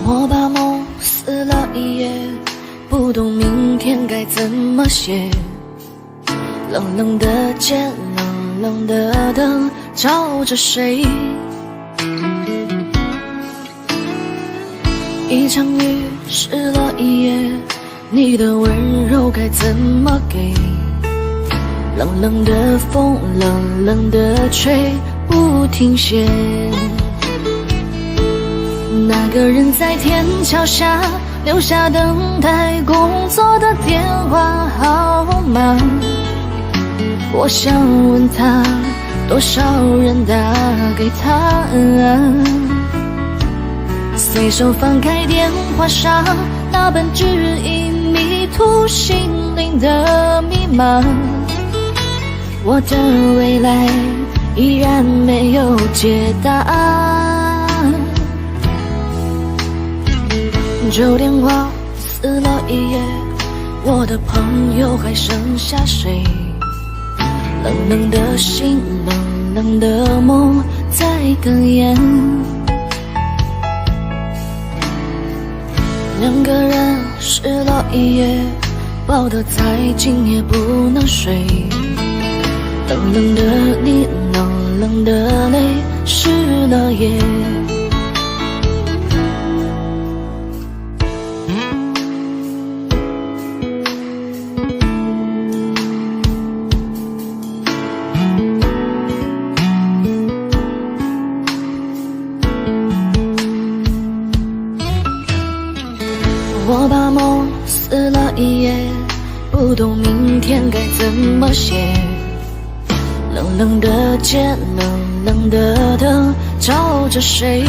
我把梦撕了一页，不懂明天该怎么写。冷冷的街，冷冷的灯，照着谁？一场雨湿了一夜，你的温柔该怎么给？冷冷的风，冷冷的吹，不停歇。那个人在天桥下留下等待工作的电话号码，我想问他，多少人打给他？随手翻开电话上那本指引迷途心灵的密码，我的未来依然没有解答。旧电话撕了一页，我的朋友还剩下谁？冷冷的心，冷冷的梦在哽咽。两个人湿了一夜，抱得再紧也不能睡。冷冷的你，冷冷的泪，湿了夜。我把梦撕了一页，不懂明天该怎么写。冷冷的街，冷冷的灯，照着谁？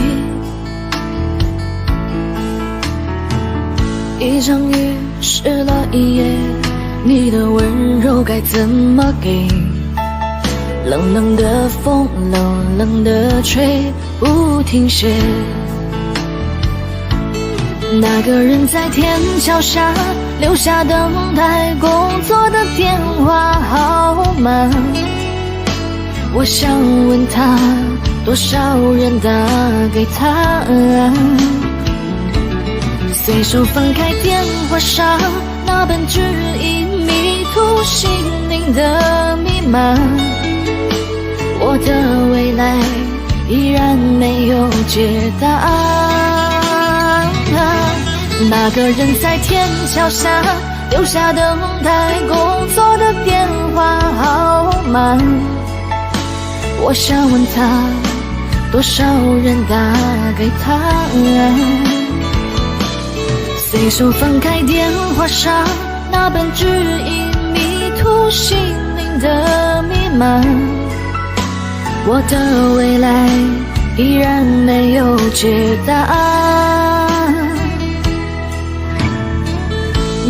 一场雨湿了一夜，你的温柔该怎么给？冷冷的风，冷冷的吹，不停歇。那个人在天桥下留下等待工作的电话号码，我想问他，多少人打给他？随手翻开电话上那本指引迷途心灵的密码，我的未来依然没有解答。那个人在天桥下留下等待工作的电话号码，我想问他，多少人打给他？随手翻开电话上那本指引迷途心灵的密码，我的未来依然没有解答。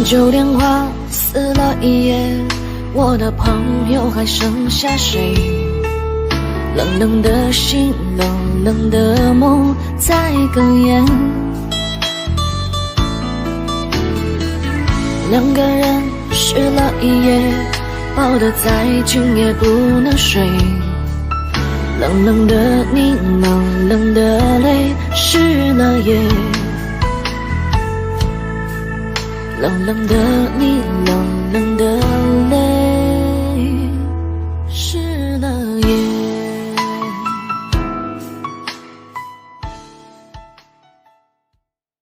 旧电话撕了一页，我的朋友还剩下谁？冷冷的心，冷冷的梦在哽咽。两个人湿了一夜，抱得再紧也不能睡。冷冷的你，冷冷的泪，湿了夜。冷冷的你，冷冷的